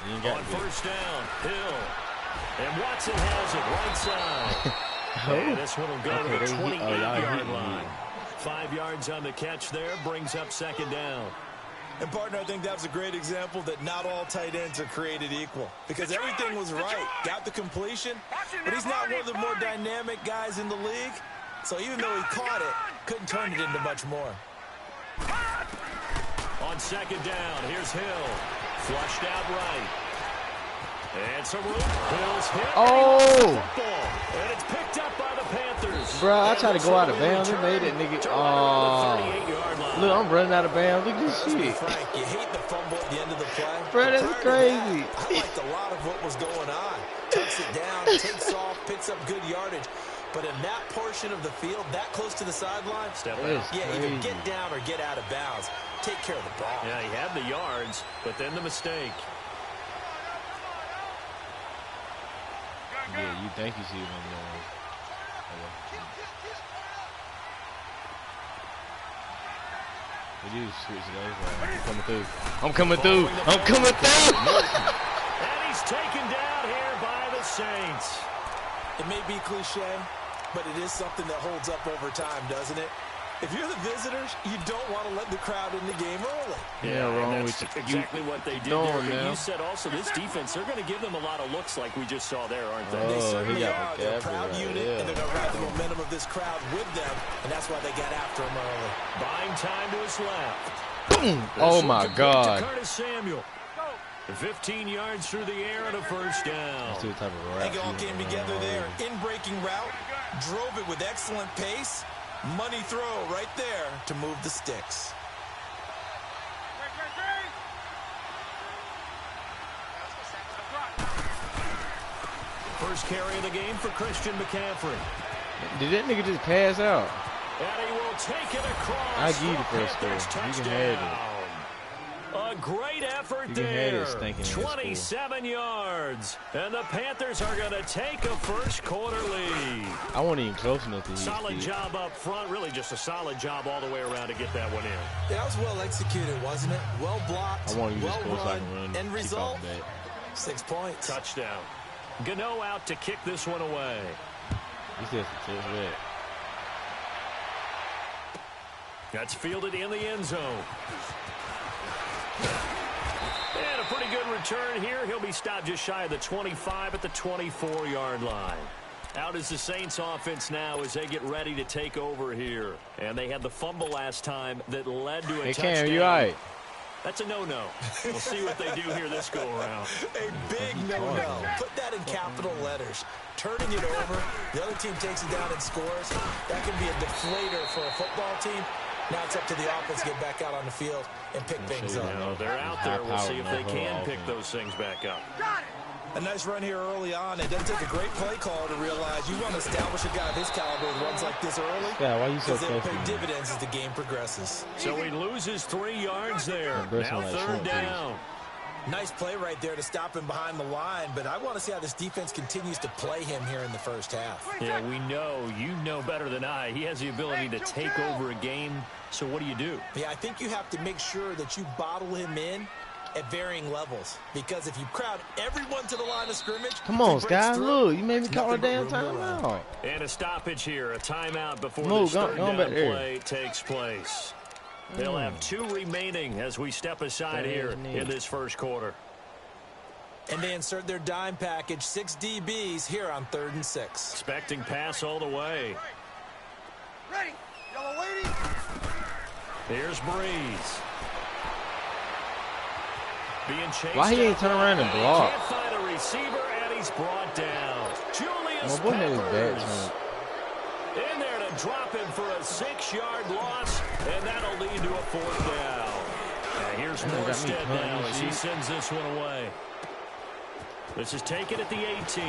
On first down, Hill. And Watson has it right side. And this one will go to the 28-yard line. 5 yards on the catch there, brings up second down. And, partner, I think that was a great example that not all tight ends are created equal. Because everything was right. Got the completion, but he's not one of the more dynamic guys in the league. So even though he caught it, couldn't turn it into much more. On second down, here's Hill. Flushed out right. And some room. Hill's hit. Oh! And it's picked up by the Panthers. Bro, I tried to go out of bounds and made it, nigga. Oh. Look, I'm running out of bounds. Look at this shit. Frank, you hate the fumble at the end of the play. Bro, that's crazy. I liked a lot of what was going on. Tucks it down, takes off, picks up good yardage. But in that portion of the field, that close to the sideline, either get down or get out of bounds. Take care of the ball. Yeah, he had the yards, but then the mistake. Yeah, you think you see him on the We do switch it over. I'm coming through. I'm coming through. I'm coming through. And he's taken down here by the Saints. It may be cliche, but it is something that holds up over time, doesn't it? If you're the visitors, you don't want to let the crowd in the game early. Yeah, wrong that's with exactly what they did there. But you said also this defense, they're going to give them a lot of looks like we just saw there, aren't they? They certainly are. They're a proud unit, and they're going to ride the momentum of this crowd with them, and that's why they got after him early. Buying time to his left. Boom! Oh, my God. Curtis Samuel. 15 yards through the air and a first down. They all came together there. In-breaking route. Drove it with excellent pace. Money throw right there to move the sticks. First carry of the game for Christian McCaffrey. Did that nigga just pass out? And he will take it across. I give you the first score. You can have it. A great effort there. 27 yards. And the Panthers are going to take a first quarter lead. I wasn't even close enough to Solid job up front. Really just a solid job all the way around to get that one in. That was well executed, wasn't it? Well blocked, well run. End result, 6 points. Touchdown. Gano out to kick this one away. That's fielded in the end zone. And a pretty good return here. He'll be stopped just shy of the 25 at the 24-yard line. Out is the Saints offense now as they get ready to take over here. And they had the fumble last time that led to a touchdown. Cam, you all right? That's a no-no. We'll see what they do here this go-around. A big no-no. Put that in capital letters. Turning it over. The other team takes it down and scores. That can be a deflator for a football team. Now it's up to the offense to get back out on the field and pick things up. No, they're out there. We'll see if they can pick those things back up. A nice run here early on. It doesn't take a great play call to realize you want to establish a guy of his caliber with runs like this early. Yeah, why are you so close? Because they'll pay dividends as the game progresses. So he loses 3 yards there. Now third down. Nice play right there to stop him behind the line, but I want to see how this defense continues to play him here in the first half. Yeah, we know. You know better than I. He has the ability to take over a game, so what do? Yeah, I think you have to make sure that you bottle him in at varying levels, because if you crowd everyone to the line of scrimmage... Come on, Sky, look, you made me call a damn timeout. And a stoppage here, a timeout before this third down play takes place. They'll have 2 remaining as we step aside here in this first quarter. And they insert their dime package, 6 DBs here on 3rd and 6. Expecting pass all the way. Ready, yellow lady. Here's Breeze. Being chased. Why he ain't turn around and block? Can't find a receiver, and he's brought down. Julius boy had his Peppers. back In there to drop him for a 6-yard loss, and that'll lead to a 4th down. And here's Morstead now as he sends this one away. This is taken at the 18.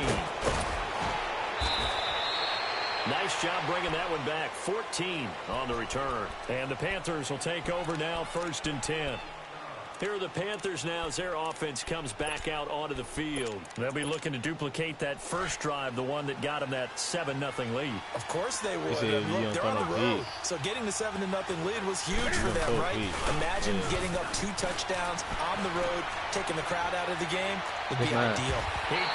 Nice job bringing that one back. 14 on the return. And the Panthers will take over now, 1st and 10. Here are the Panthers now as their offense comes back out onto the field. They'll be looking to duplicate that first drive, the one that got them that 7-0 lead. Of course they would. Look, they're on the road. So getting the 7-0 lead was huge for them, right? Imagine getting up 2 touchdowns on the road, taking the crowd out of the game. Would be ideal.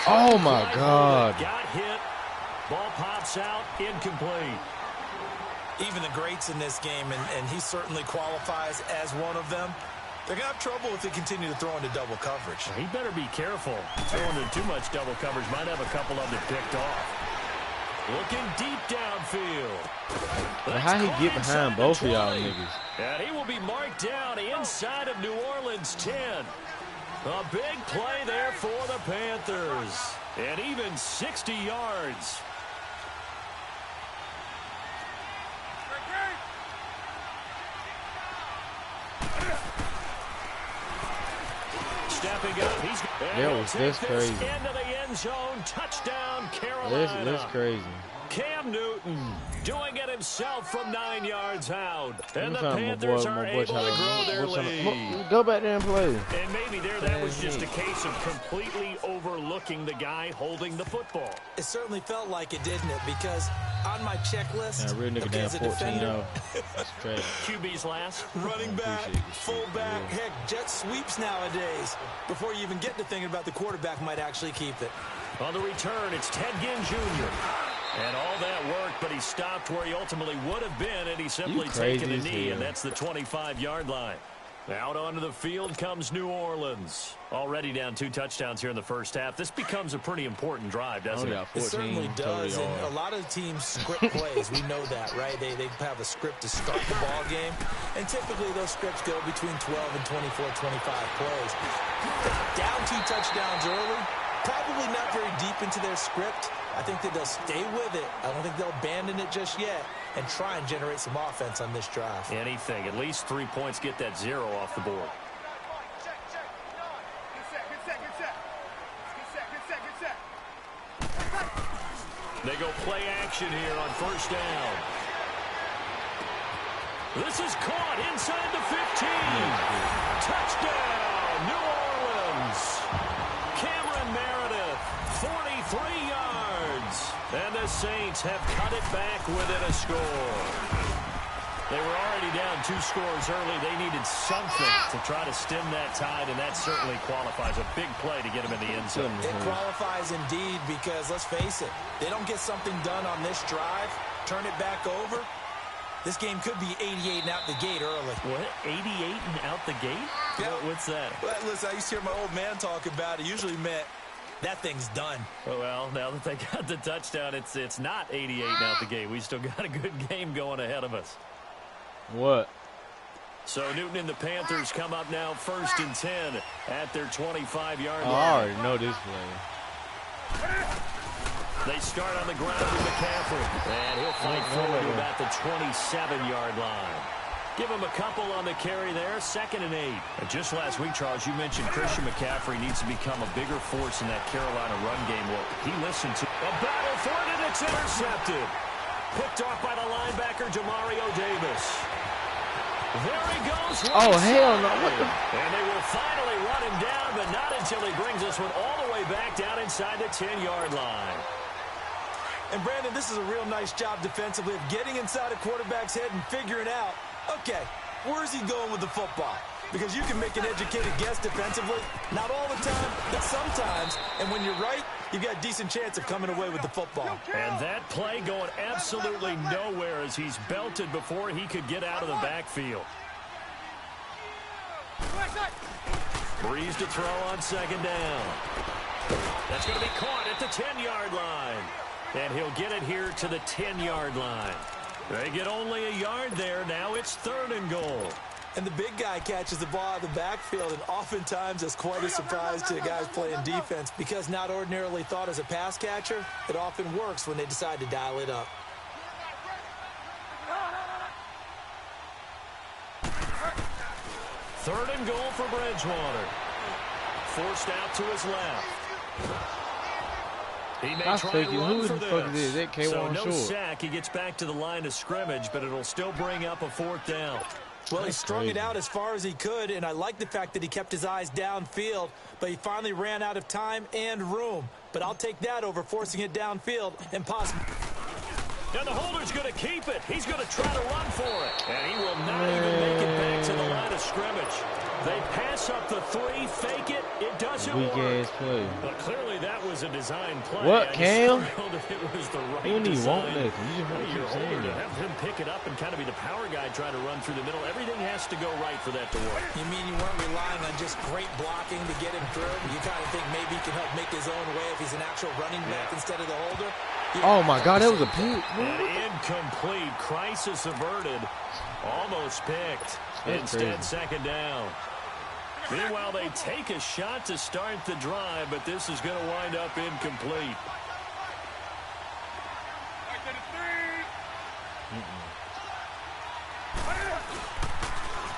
Oh, my God. Got hit. Ball pops out. Incomplete. Even the greats in this game, and he certainly qualifies as one of them, they're going to have trouble if they continue to throw into double coverage. He better be careful. Throwing into too much double coverage might have a couple of them picked off. Looking deep downfield. Well, how he get behind both of y'all niggas? And he will be marked down inside of New Orleans 10. A big play there for the Panthers. And even 60 yards. Stepping up, That's crazy. Into the end zone, touchdown, Carolina. That's crazy. Cam Newton doing it himself from 9 yards out. And the Panthers are able to grow their lead. Go back there and play. And maybe that was just a case of completely overlooking the guy holding the football. It certainly felt like it, didn't it? Because on my checklist, real nigga down 14-0. That's crazy. QB's last. Running back, fullback, heck, jet sweeps nowadays. Before you even get to thinking about the quarterback might actually keep it. On the return, it's Ted Ginn Jr. And all that worked, but he stopped where he ultimately would have been, and he simply taken a knee, and that's the 25-yard line. Out onto the field comes New Orleans. Already down 2 touchdowns here in the first half. This becomes a pretty important drive, doesn't it? 14, it certainly does, and a lot of teams script plays. We know that, right? They have a script to start the ball game, and typically those scripts go between 12 and 24, 25 plays. Down 2 touchdowns early, probably not very deep into their script. I think that they'll stay with it. I don't think they'll abandon it just yet and try and generate some offense on this drive. Anything. At least 3 points, get that 0 off the board. They go play action here on first down. This is caught inside the 15. Touchdown, New Orleans. Cameron Meredith, 43 yards. And the Saints have cut it back within a score. They were already down 2 scores early. They needed something to try to stem that tide, and that certainly qualifies. A big play to get them in the end zone. It qualifies indeed because, let's face it, they don't get something done on this drive, turn it back over, this game could be 88 and out the gate early. What? 88 and out the gate? Yeah. What's that? Well, listen, I used to hear my old man talk about it. Usually meant that thing's done. Well, now that they got the touchdown, it's not 88 and out the gate. We still got a good game going ahead of us. What? So Newton and the Panthers come up now 1st and 10 at their 25-yard line. I already know this play. They start on the ground with McCaffrey. And he'll fight forward to about the 27-yard line. Give him a couple on the carry there. 2nd and 8. And just last week, Charles, you mentioned Christian McCaffrey needs to become a bigger force in that Carolina run game. Well, he listened to a battle for it, and it's intercepted. Picked off by the linebacker, Jamario Davis. There he goes. Oh, hell no. What the? And they will finally run him down, but not until he brings this one all the way back down inside the 10-yard line. And, Brandon, this is a real nice job defensively of getting inside a quarterback's head and figuring out, okay, where's he going with the football? Because you can make an educated guess defensively. Not all the time, but sometimes. And when you're right, you've got a decent chance of coming away with the football. And that play going absolutely nowhere as he's belted before he could get out of the backfield. Breeze to throw on 2nd down. That's going to be caught at the 10-yard line. And he'll get it here to the 10-yard line. They get only a yard there. Now it's 3rd and goal. And the big guy catches the ball out of the backfield, and oftentimes it's quite a surprise to guys playing defense because not ordinarily thought as a pass catcher, it often works when they decide to dial it up. Third and goal for Bridgewater. Forced out to his left. He may try and run for this. So no sack. He gets back to the line of scrimmage, but it'll still bring up a 4th down. Well, he strung it out as far as he could, and I like the fact that he kept his eyes downfield, but he finally ran out of time and room. But I'll take that over forcing it downfield and possibly. And the holder's going to keep it. He's going to try to run for it. And he will not even make it back to the line of scrimmage. They pass up the 3, fake it. It doesn't work. Weak-ass play. But clearly that was a design play. What, Cam? It was the right You don't even want design. that. You just want to Your keep saying holder to that. have him pick it up and kind of be the power guy trying to run through the middle. Everything has to go right for that to work. You mean you weren't relying on just great blocking to get him through? You kind of think maybe he can help make his own way if he's an actual running back instead of the holder? Oh, my God. That was a pick. And incomplete. Crisis averted. Almost picked. That's Instead, crazy. second down. Meanwhile, they take a shot to start the drive, but this is going to wind up incomplete.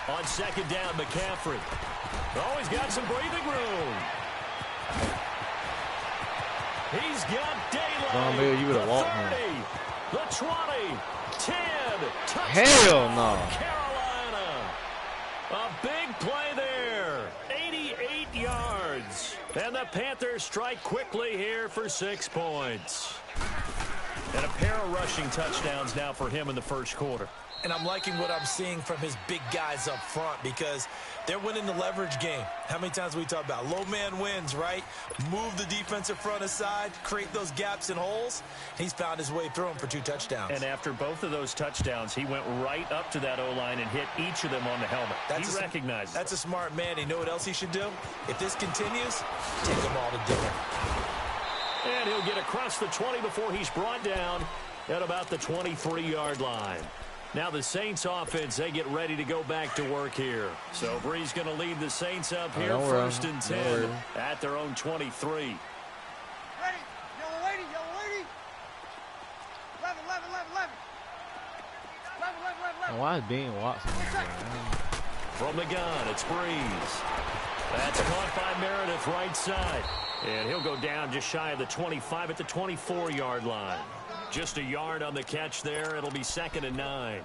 On second down, McCaffrey. Oh, he's got some breathing room. He's got daylight. Don Bill, you would have The walked 30, him. the 20, 10. Touchdown, Hell no. Carolina. A big play there. 88 yards. And the Panthers strike quickly here for 6 points. And a pair of rushing touchdowns now for him in the first quarter. And I'm liking what I'm seeing from his big guys up front because they're winning the leverage game. How many times we talk about low man wins, right? Move the defensive front aside, create those gaps and holes. He's found his way through them for 2 touchdowns. And after both of those touchdowns, he went right up to that O-line and hit each of them on the helmet. He recognized That's a smart man. You know what else he should do? If this continues, take them all to dinner. And he'll get across the 20 before he's brought down at about the 23-yard line. Now the Saints offense, they get ready to go back to work here. So Bree's going to lead the Saints up here first and 10 at their own 23. Ready? Yellow lady, yellow lady. 11, 11, 11, 11. 11, 11, 11, 11. Now, why is Ben Watson in there? From the gun, it's Breeze. That's caught by Meredith right side. And he'll go down just shy of the 25 at the 24-yard line. Just a yard on the catch there. It'll be 2nd and 9.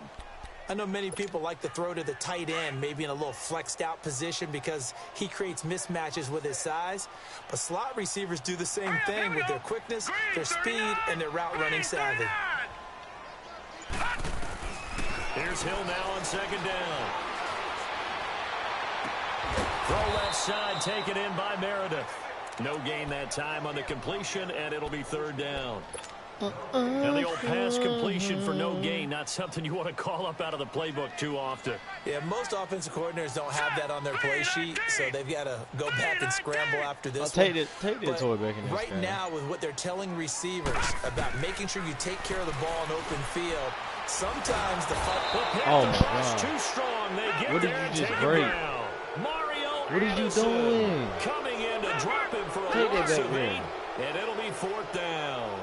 I know many people like to throw to the tight end, maybe in a little flexed out position because he creates mismatches with his size. But slot receivers do the same thing with their quickness, their speed, and their route running savvy. Here's Hill now on 2nd down. Throw left side taken in by Meredith. No gain that time on the completion, and it'll be 3rd down. Now the old pass completion for no gain, not something you want to call up out of the playbook too often. Yeah, most offensive coordinators don't have that on their play sheet, so they've got to go back and scramble after this. Take the toy back in this right game. now, with what they're telling receivers about making sure you take care of the ball in open field, sometimes the Oh my God! Too strong. They get What did there you and just take break? him down. Mario What are you Addison doing? coming in to drop him for a Take that loss back of there. 8, and it'll be 4th down.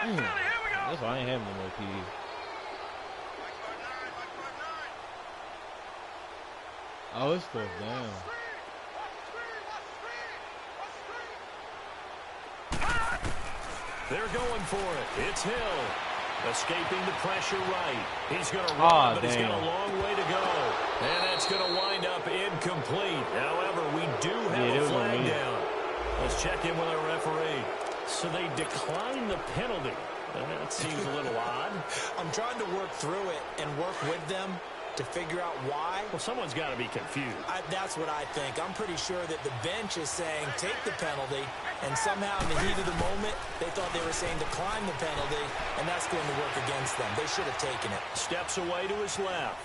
That's why I ain't having no more keys. Oh, it's 4th down. They're going for it. It's Hill. Escaping the pressure right. He's going to run, but he's got a long way to go. And that's going to wind up incomplete. However, we do have a flag down. Let's check in with our referee. So they declined the penalty. That seems a little odd. I'm trying to work through it and work with them to figure out why. Well, someone's got to be confused. That's what I think. I'm pretty sure that the bench is saying take the penalty, and somehow in the heat of the moment, they thought they were saying decline the penalty, and that's going to work against them. They should have taken it. Steps away to his left.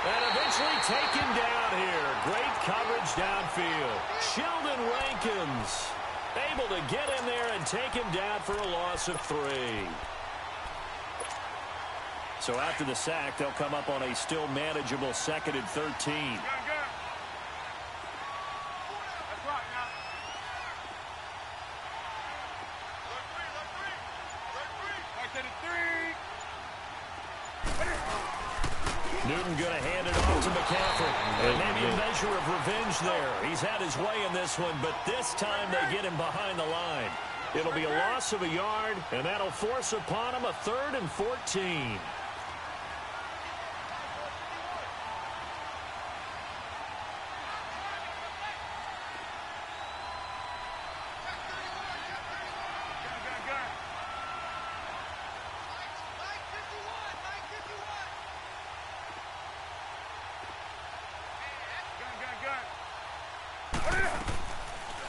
And eventually taken down here. Great coverage downfield. Sheldon Rankins able to get in there and take him down for a loss of 3. So after the sack, they'll come up on a still manageable 2nd and 13. Newton going to hand it off to McCaffrey. And maybe a measure of revenge there. He's had his way in this one, but this time they get him behind the line. It'll be a loss of a yard, and that'll force upon him a 3rd and 14.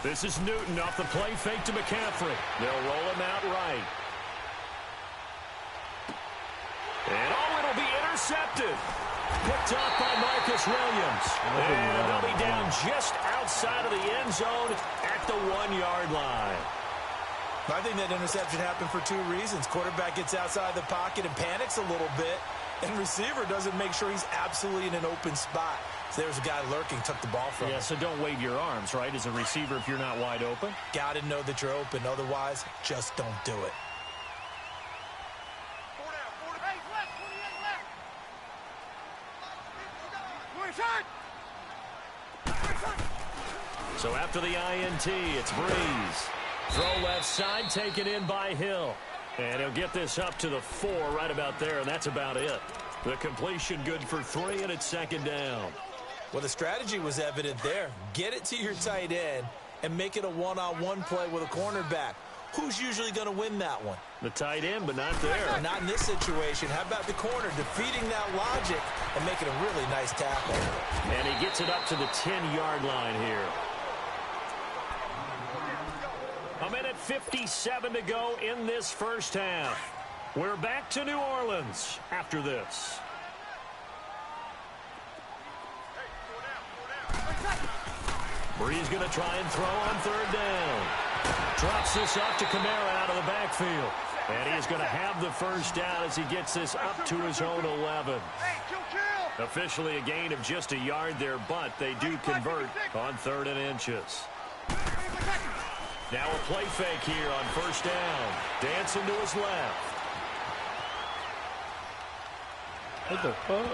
This is Newton off the play fake to McCaffrey. They'll roll him out right. And it'll be intercepted. Picked up by Marcus Williams. And they'll be down just outside of the end zone at the 1-yard line. I think that interception happened for 2 reasons. Quarterback gets outside the pocket and panics a little bit, and receiver doesn't make sure he's absolutely in an open spot. So there's a guy lurking, took the ball from him. Yeah, so don't wave your arms, right, as a receiver if you're not wide open. Got to know that you're open. Otherwise, just don't do it. So after the INT, it's Breeze. Throw left side, taken in by Hill. And he'll get this up to the 4 right about there, and that's about it. The completion good for 3, and it's 2nd down. Well, the strategy was evident there. Get it to your tight end and make it a one-on-one play with a cornerback. Who's usually going to win that one? The tight end, but not there. Not in this situation. How about the corner defeating that logic and making a really nice tackle? And he gets it up to the 10-yard line here. 1:57 to go in this first half. We're back to New Orleans after this. Breeze going to try and throw on 3rd down. Drops this up to Kamara out of the backfield. And he's going to have the first down as he gets this up to his own 11. Officially a gain of just a yard there, but they do convert on 3rd and inches. Now a play fake here on 1st down. Dancing to his left. What the fuck?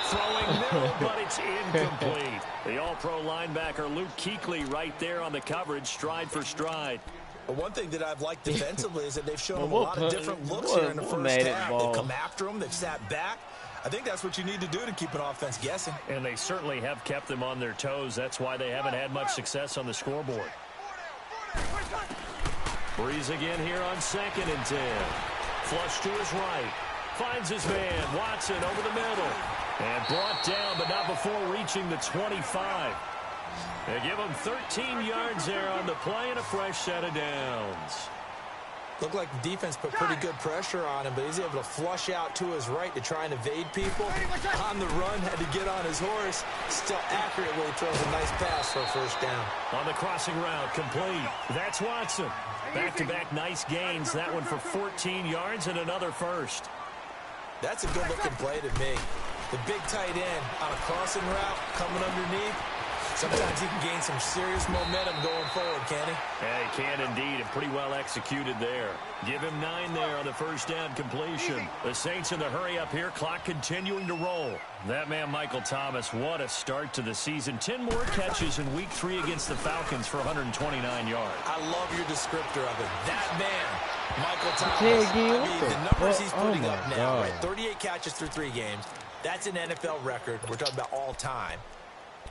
Throwing middle, but it's incomplete. The all-pro linebacker Luke Kuechly right there on the coverage, stride for stride. But one thing that I've liked defensively is that they've shown him a lot of different looks here in the first half. They've come after him. They've sat back. I think that's what you need to do to keep an offense guessing. And they certainly have kept them on their toes. That's why they haven't had much success on the scoreboard. Breeze again here on 2nd and 10. Flush to his right. Finds his man, Watson, over the middle. And brought down, but not before reaching the 25. They give him 13 yards there on the play and a fresh set of downs. Looked like the defense put pretty good pressure on him, but he's able to flush out to his right to try and evade people. On the run, had to get on his horse. Still accurately throws a nice pass for a first down. On the crossing route, complete. That's Watson. Back-to-back nice gains. That one for 14 yards and another first. That's a good-looking play to me. The big tight end on a crossing route coming underneath. Sometimes he can gain some serious momentum going forward, can he? Yeah, he can indeed, and pretty well executed there. Give him 9 there on the first down completion. The Saints in the hurry up here, clock continuing to roll. That man, Michael Thomas, what a start to the season. 10 more catches in Week 3 against the Falcons for 129 yards. I love your descriptor of it. That man, Michael Thomas. I mean, the numbers he's putting up now, right? 38 catches through 3 games. That's an NFL record. We're talking about all time.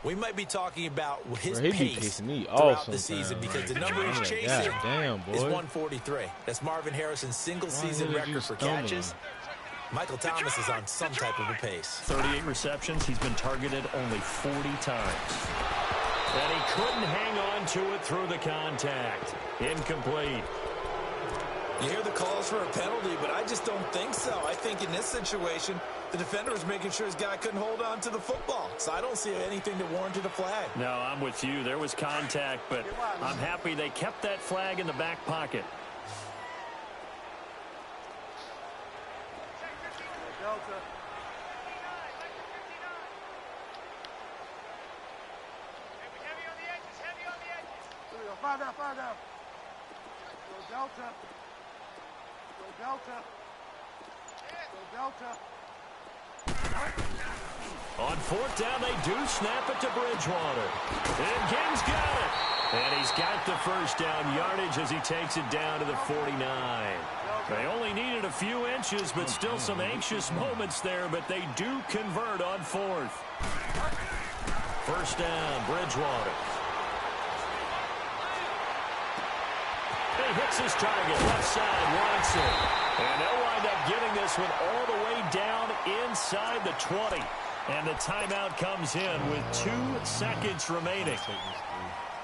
We might be talking about his pace throughout the season because the number he's chasing is 143. That's Marvin Harrison's single-season record for catches. Michael Thomas is on some type of a pace. 38 receptions. He's been targeted only 40 times. And he couldn't hang on to it through the contact. Incomplete. You hear the calls for a penalty, but I just don't think so. I think in this situation, the defender was making sure his guy couldn't hold on to the football. So I don't see anything that warranted a flag. No, I'm with you. There was contact, but I'm happy they kept that flag in the back pocket. Delta. Heavy on the edges, heavy on the edges. Here we go, 5 down, 5 down. Go Delta. Go Delta. Go Delta. On 4th down, they do snap it to Bridgewater. And King's got it. And he's got the first down yardage as he takes it down to the 49. They only needed a few inches, but still some anxious moments there, but they do convert on fourth. First down, Bridgewater. He hits his target, left side, Watson. And they'll wind up getting this one all the way down inside the 20. And the timeout comes in with 2 seconds remaining.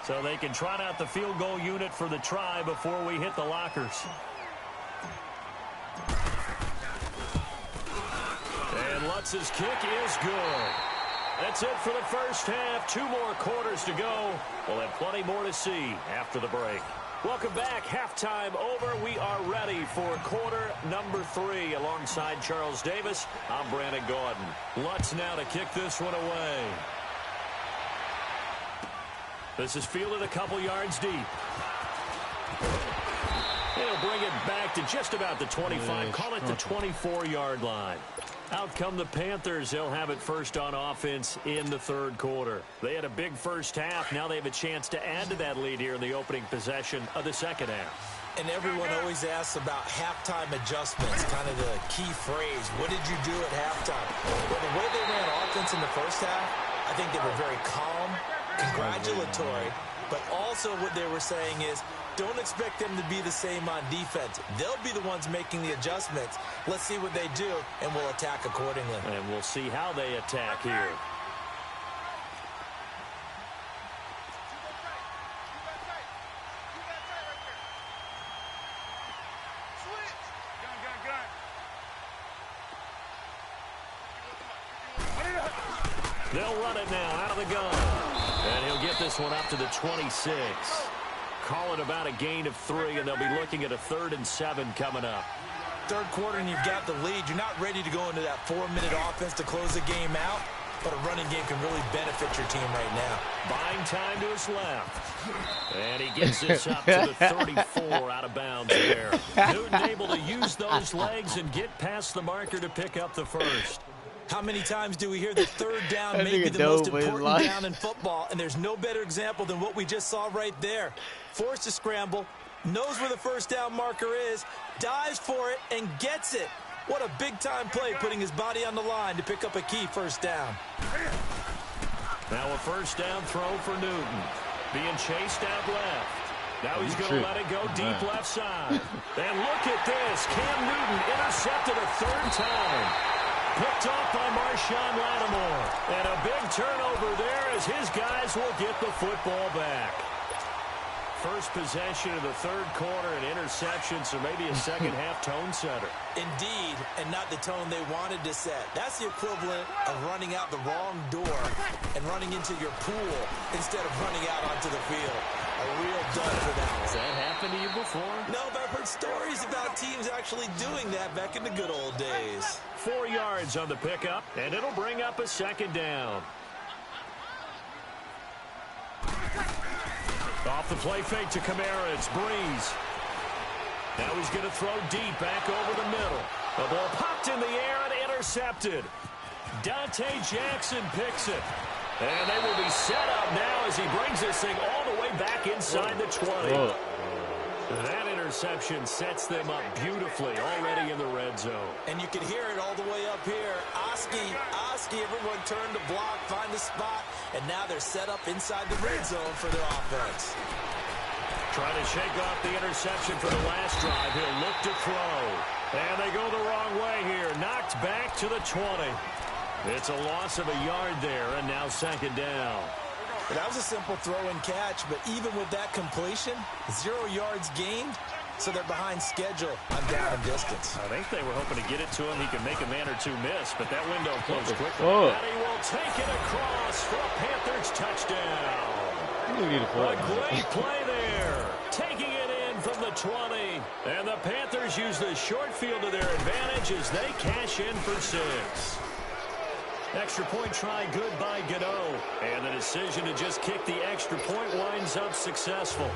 So they can trot out the field goal unit for the try before we hit the lockers. And Lutz's kick is good. That's it for the first half. 2 more quarters to go. We'll have plenty more to see after the break. Welcome back. Halftime over. We are ready for quarter number 3. Alongside Charles Davis, I'm Brandon Gaudin. Lutz now to kick this one away. This is fielded a couple yards deep. He'll bring it back to just about the 25. Call it the 24-yard line. Out come the Panthers. They'll have it first on offense in the third quarter. They had a big first half. Now they have a chance to add to that lead here in the opening possession of the second half. And everyone always asks about halftime adjustments, kind of the key phrase. What did you do at halftime? Well, the way they ran offense in the first half, I think they were very calm, congratulatory, but also what they were saying is, don't expect them to be the same on defense. They'll be the ones making the adjustments. Let's see what they do, and we'll attack accordingly. And we'll see how they attack here. They'll run it now out of the gun. And he'll get this one up to the 26. Call it about a gain of 3, and they'll be looking at a 3rd and 7 coming up. Third quarter, and you've got the lead. You're not ready to go into that 4-minute offense to close the game out, but a running game can really benefit your team right now. Buying time to his left. And he gets this up to the 34 out of bounds there. Newton able to use those legs and get past the marker to pick up the first. How many times do we hear that third down may be the most important down in football, and there's no better example than what we just saw right there. Forced to scramble, knows where the first down marker is, dives for it, and gets it. What a big-time play, putting his body on the line to pick up a key first down. Now a first down throw for Newton. Being chased out left. Now he's going to let it go deep left side. And look at this. Cam Newton intercepted a 3rd time. Picked off by Marshawn Lattimore. And a big turnover there as his guys will get the football back. First possession of the third quarter, an interception, so maybe a second half tone setter. Indeed, and not the tone they wanted to set. That's the equivalent of running out the wrong door and running into your pool instead of running out onto the field. A real dud for that one. Has that happened to you before? No, but I've heard stories about teams actually doing that back in the good old days. 4 yards on the pickup, and it'll bring up a second down. Off the play fake to Kamara, it's Breeze. Now he's going to throw deep back over the middle. The ball popped in the air and intercepted. Dante Jackson picks it. And they will be set up now as he brings this thing all the way back inside the 20. Whoa. That interception sets them up beautifully already in the red zone. And you can hear it all the way up here. Oski, everyone turned to block, find a spot, and now they're set up inside the red zone for their offense. Trying to shake off the interception for the last drive. He'll look to throw. And they go the wrong way here. Knocked back to the 20. It's a loss of a yard there, and now second down. That was a simple throw and catch, but even with that completion, 0 yards gained, so they're behind schedule on down and distance. I think they were hoping to get it to him. He could make a man or two miss, but that window closed quickly. Oh. And he will take it across for a Panthers touchdown. A great play there. Taking it in from the 20. And the Panthers use the short field to their advantage as they cash in for 6. Extra point try good by Gano. And the decision to just kick the extra point winds up successful.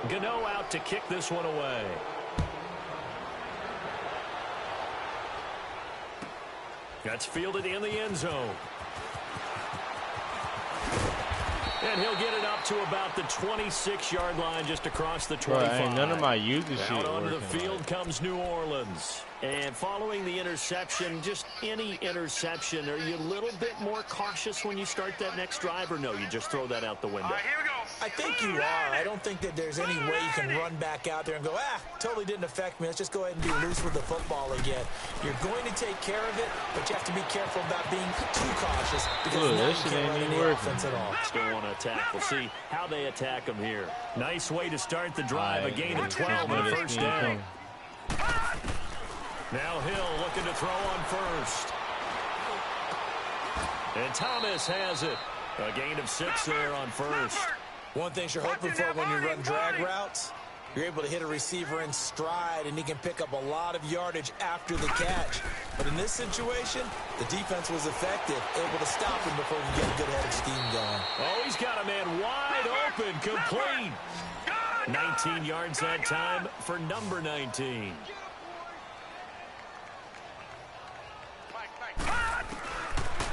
Gano out to kick this one away. That's fielded in the end zone. And he'll get it up to about the 26-yard line, just across the 25. Bro, ain't none of my user shit Out onto the working field right. comes New Orleans. And following the interception, just any interception, are you a little bit more cautious when you start that next drive, or no, you just throw that out the window? All right, here we go. I think you are. I don't think that there's any way you can run back out there and go, totally didn't affect me. Let's just go ahead and be loose with the football again. You're going to take care of it, but you have to be careful about being too cautious because Look, now this you shit can't ain't run even any working. offense at all. Still want to attack. We'll see how they attack them here. Nice way to start the drive. A gain of 12 on first down. Now Hill looking to throw on first. And Thomas has it. A gain of 6 there on first. One thing you're hoping for when you run drag routes, you're able to hit a receiver in stride, and he can pick up a lot of yardage after the catch. But in this situation, the defense was effective, able to stop him before he could get a good head of steam going. Oh, he's got a man wide open, complete. 19 yards that time for number 19.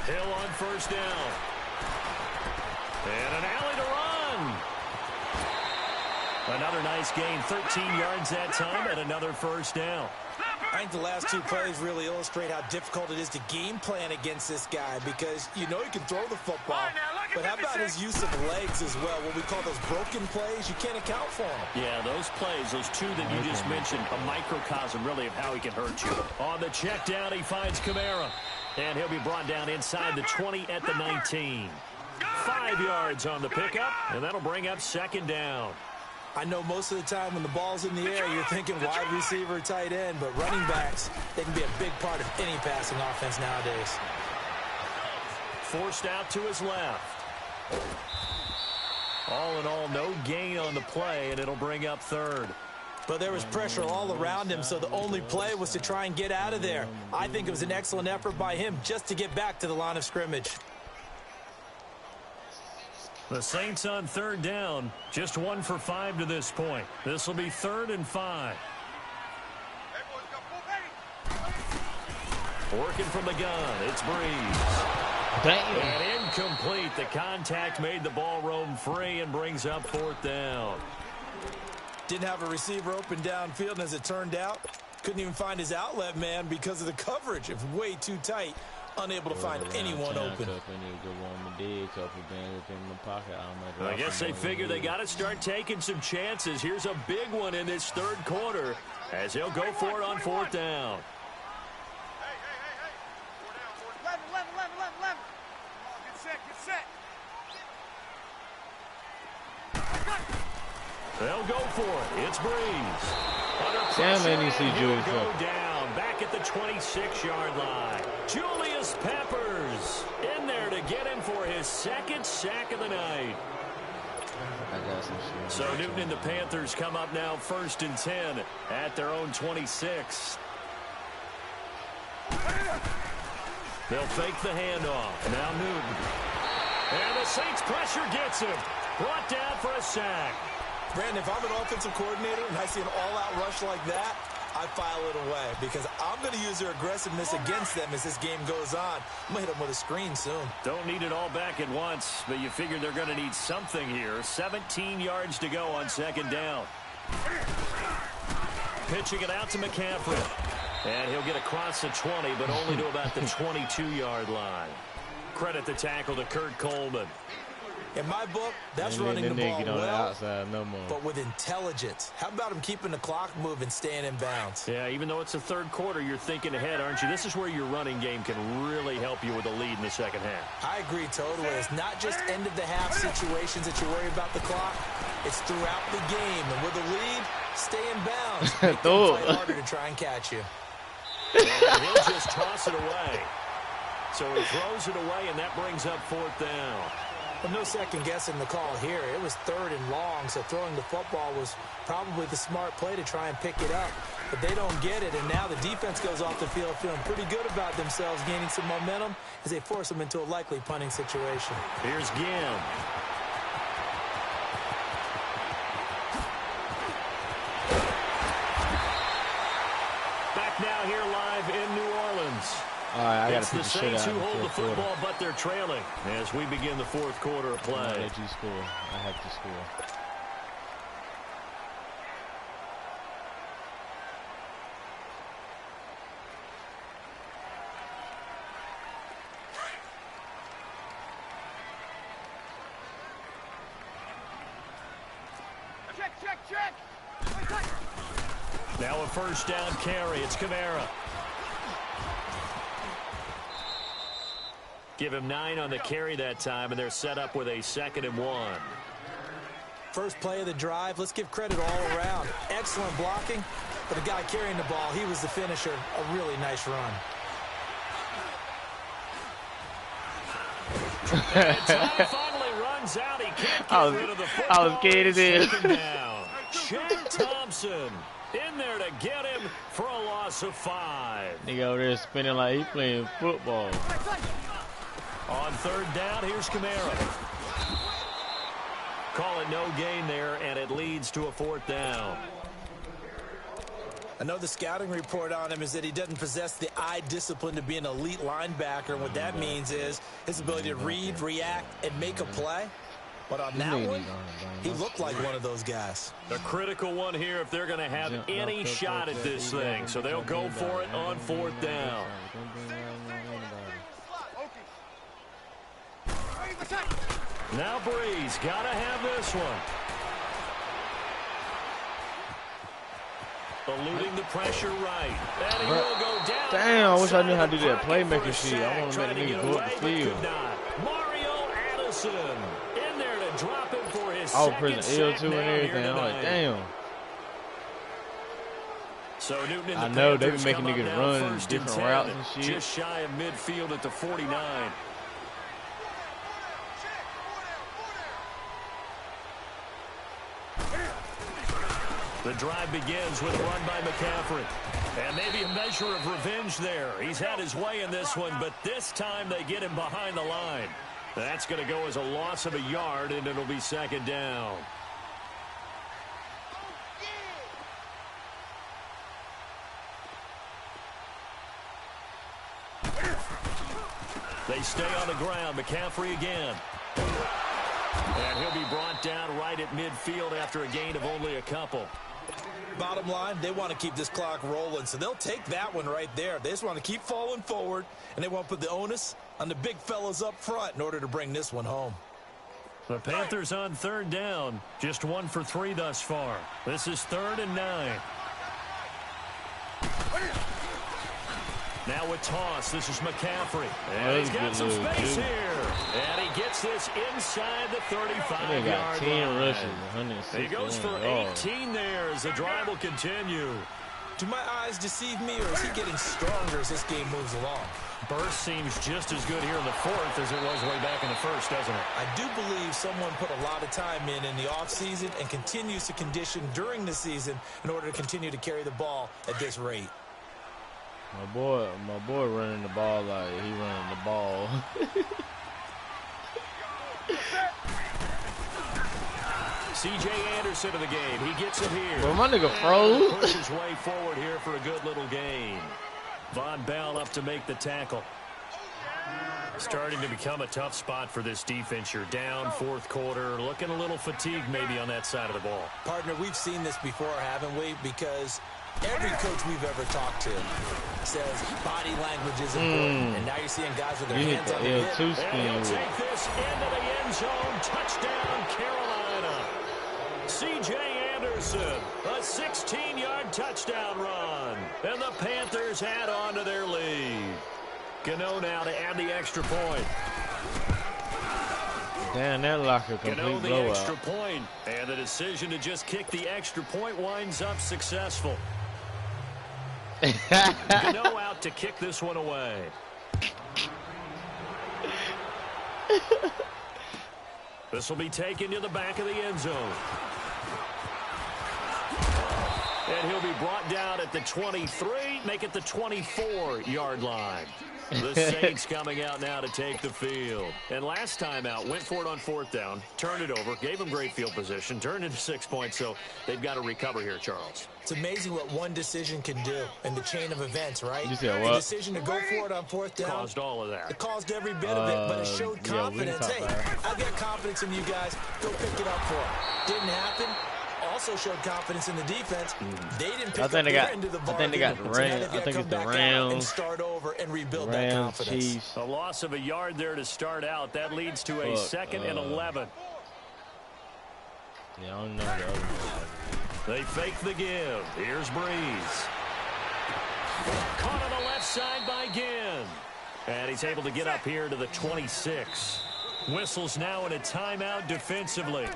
Hill on first down. And an alley to run. Another nice gain, 13 yards that time, and another first down. I think the last two plays really illustrate how difficult it is to game plan against this guy because you know he can throw the football, but how about his use of legs as well? What we call those broken plays, you can't account for them. Yeah, those plays, those two that you just mentioned, a microcosm really of how he can hurt you. On the check down, he finds Kamara, and he'll be brought down inside the 20 at the 19. 5 yards on the pickup, and that'll bring up second down. I know most of the time when the ball's in the air, you're thinking wide receiver, tight end, but running backs, they can be a big part of any passing offense nowadays. Forced out to his left. All in all, no gain on the play, and it'll bring up third. But there was pressure all around him, so the only play was to try and get out of there. I think it was an excellent effort by him just to get back to the line of scrimmage. The Saints on third down, just 1 for 5 to this point. This will be 3rd and 5. Working from the gun, it's Breeze. Damn. And incomplete. The contact made the ball roam free and brings up 4th down. Didn't have a receiver open downfield, and as it turned out, couldn't even find his outlet man because of the coverage. It was way too tight. Unable to find anyone open. I guess they figure they got to start taking some chances. Here's a big one in this third quarter as he'll go for it on 4th down. Hey. 11. Get set. They'll go for it. It's Breeze. Damn, man, you see Julius go down back at the 26-yard line. Julius Peppers in there to get him for his 2nd sack of the night. I got some shit. So Newton and the Panthers come up now 1st and 10 at their own 26. They'll fake the handoff. Now Newton. And the Saints pressure gets him. Brought down for a sack. Brandon, if I'm an offensive coordinator and I see an all-out rush like that, I file it away because I'm going to use their aggressiveness against them as this game goes on. I'm going to hit them with a screen soon. Don't need it all back at once, but you figure they're going to need something here. 17 yards to go on 2nd down. Pitching it out to McCaffrey. And he'll get across the 20, but only to about the 22-yard line. Credit the tackle to Kurt Coleman. In my book, that's running the ball well, but with intelligence. How about him keeping the clock moving, staying in bounds? Yeah, even though it's the third quarter, you're thinking ahead, aren't you? This is where your running game can really help you with a lead in the second half. I agree totally. It's not just end-of-the-half situations that you worry about the clock. It's throughout the game. And with a lead, stay in bounds. Make them fight harder to try and catch you. And he'll just toss it away. So he throws it away, and that brings up 4th down. Well, no second guessing the call here. It was 3rd and long, so throwing the football was probably the smart play to try and pick it up. But they don't get it, and now the defense goes off the field feeling pretty good about themselves, gaining some momentum as they force them into a likely punting situation. Here's Ginn. Back now here live in New Orleans. All right, I got It's to the put the shit out Saints in who the hold the fourth quarter. football, but they're trailing as we begin the fourth quarter of I'm gonna play. let you score. I have to score. Check. Now a first down carry. It's Kamara. Give him 9 on the carry that time, and they're set up with a 2nd and 1. First play of the drive, let's give credit all around. Excellent blocking, but the guy carrying the ball, he was the finisher. A really nice run. And time finally runs out. He can't get rid of the football. I was scared as hell. Second down. Shaq Thompson in there to get him for a loss of 5. Nigga over there spinning like he playing football. On 3rd down, here's Kamara. Call it no gain there, and it leads to a 4th down. I know the scouting report on him is that he doesn't possess the eye discipline to be an elite linebacker. And what that means is his ability to read, react, and make a play. But on that one, he looked like one of those guys. The critical one here if they're going to have any shot at this thing. So they'll go for it on 4th down. Now Breeze got to have this one. Eluding the pressure right. And he will go down. Damn, I wish I knew how to do that playmaker shit. I want to make a nigga go up the field. Mario Addison in there to drop him for his I was second pressing sack L2 and now everything. here I'm like, tonight. damn. So Newton and I the know they be Panthers making come up niggas now run 1st and different 10, routes and shit. Just shy of midfield at the 49. The drive begins with a run by McCaffrey. And maybe a measure of revenge there. He's had his way in this one, but this time they get him behind the line. That's going to go as a loss of a yard, and it'll be 2nd down. They stay on the ground. McCaffrey again. And he'll be brought down right at midfield after a gain of only a couple. Bottom line, they want to keep this clock rolling, so they'll take that one right there. They just want to keep falling forward, and they want to put the onus on the big fellas up front in order to bring this one home. The Panthers on 3rd down. Just 1 for 3 thus far. This is 3rd and 9. Now with toss, this is McCaffrey. And he's got some space here. And he gets this inside the 35-yard line. Rushes, He goes for 18 there as the drive will continue. Do my eyes deceive me, or is he getting stronger as this game moves along? Burst seems just as good here in the 4th as it was way back in the 1st, doesn't it? I do believe someone put a lot of time in the offseason and continues to condition during the season in order to continue to carry the ball at this rate. My boy running the ball like he running the ball. C.J. Anderson of the game. He gets it here. But my nigga froze. Push his way forward here for a good little gain. Von Bell up to make the tackle. Starting to become a tough spot for this defense. You're down 4th quarter. Looking a little fatigued maybe on that side of the ball. Partner, we've seen this before, haven't we? Because every coach we've ever talked to says body language is important. And now you're seeing guys with their hands on the hip. And he'll take this into the end zone. Touchdown, Carolina. C.J. Anderson, a 16-yard touchdown run. And the Panthers add on to their lead. Gano now to add the extra point. Damn, that locker complete Gano the blowout. extra point. And the decision to just kick the extra point winds up successful. Gano out to kick this one away. This will be taken to the back of the end zone. And he'll be brought down at the 23, make it the 24-yard line. The Saints coming out now to take the field. And last time out, went for it on 4th down, turned it over, gave them great field position, turned into 6 points, so they've got to recover here, Charles. It's amazing what one decision can do in the chain of events, right? You said what? The decision to go for it on 4th down. Caused all of that. It caused every bit of it, but it showed confidence. Hey, I've got confidence in you guys. Go pick it up for them. Didn't happen. Also showed confidence in the defense. They didn't pick up their end of the bargain. I think they got the Rams. I think it's the Rams. And start over and rebuild that confidence. Chiefs. A loss of a yard there to start out. That leads to a 2nd and 11. Yeah, I don't know the other one. They fake the give. Here's Breeze. Caught on the left side by Ginn. And he's able to get up here to the 26. Whistles now in a timeout defensively.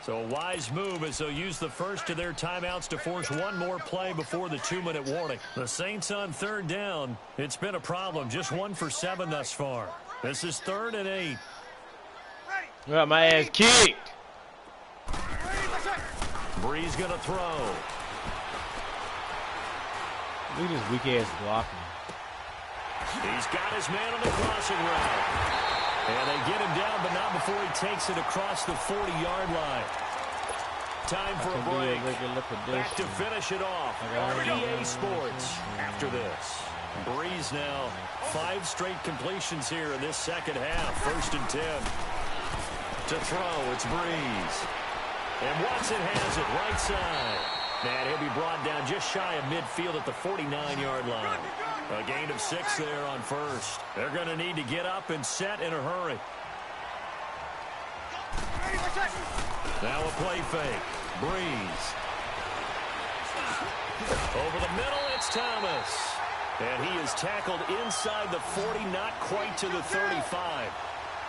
So a wise move as they'll use the first of their timeouts to force one more play before the 2-minute warning. The Saints on 3rd down. It's been a problem. Just 1 for 7 thus far. This is 3rd and 8. Got my ass kicked. Breeze going to throw. Look at this weak ass blocking. He's got his man on the crossing route. And they get him down, but not before he takes it across the 40-yard line. Time for a break. Back to finish it off. EA Sports after this. Breeze now 5 straight completions here in this second half. 1st and 10. To throw, it's Breeze. And Watson has it right side. And he'll be brought down just shy of midfield at the 49-yard line. A gain of 6 there on 1st. They're going to need to get up and set in a hurry. Now a play fake. Breeze. Over the middle, it's Thomas. And he is tackled inside the 40, not quite to the 35.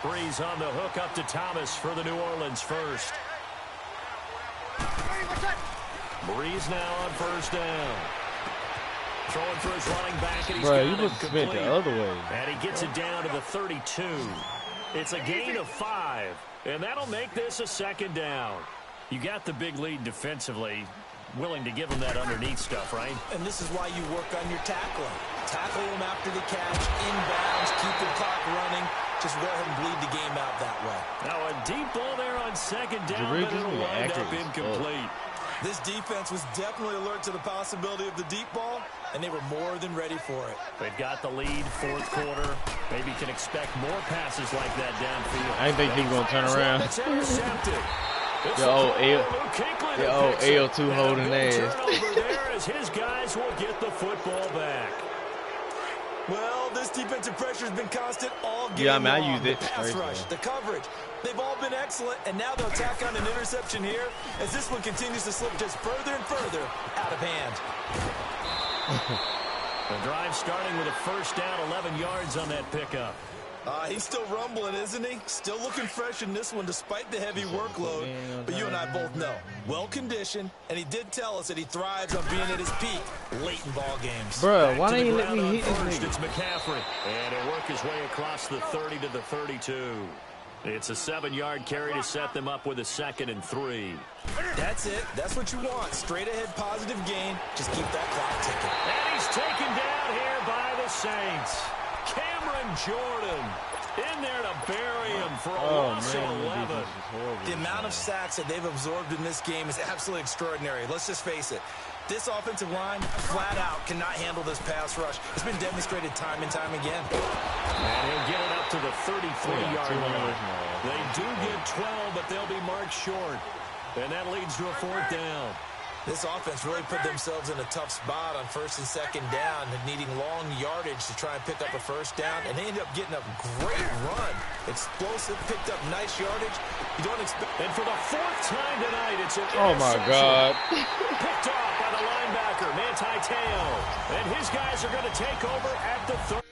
Breeze on the hook up to Thomas for the New Orleans 1st. Breeze now on 1st down. Throwing for his running back, and he's got it complete. The other way. And he gets it down to the 32. It's a gain of 5, and that'll make this a 2nd down. You got the big lead defensively, willing to give them that underneath stuff, right? And this is why you work on your tackling. Tackle them after the catch, inbounds, keep the clock running. Just go ahead and bleed the game out that way. Now a deep ball there on 2nd down, but it'll wind up incomplete. This defense was definitely alert to the possibility of the deep ball, and they were more than ready for it. They've got the lead, 4th quarter. Maybe can expect more passes like that downfield. I think he's going to turn around. It's intercepted. L2 holding ass. Turnover there as his guys will get the football back. Well, this defensive pressure has been constant all game long. I used it. The pass rush, the coverage, they've all been excellent, and now they'll tack on an interception here as this one continues to slip just further and further out of hand. The drive starting with a 1st down, 11 yards on that pickup. He's still rumbling, isn't he? Still looking fresh in this one despite the heavy workload. But you and I both know, well-conditioned, and he did tell us that he thrives on being at his peak late in ball games. Bro, why didn't you let me hit this nigga? It's McCaffrey, and he'll work his way across the 30 to the 32. It's a 7-yard carry to set them up with a 2nd and 3. That's it. That's what you want. Straight ahead positive gain. Just keep that clock ticking. And he's taken down here by the Saints. Cameron Jordan in there to bury him for a loss of 11. The amount of sacks that they've absorbed in this game is absolutely extraordinary. Let's just face it. This offensive line, flat out, cannot handle this pass rush. It's been demonstrated time and time again. And he'll get it up to the 33-yard line. They do get 12, but they'll be marked short. And that leads to a 4th down. This offense really put themselves in a tough spot on 1st and 2nd down, needing long yardage to try and pick up a 1st down, and they ended up getting a great run. Explosive, picked up nice yardage. You don't expect. And for the 4th time tonight, it's an Oh my God! Picked off by the linebacker Manti Te'o, and his guys are going to take over at the 30.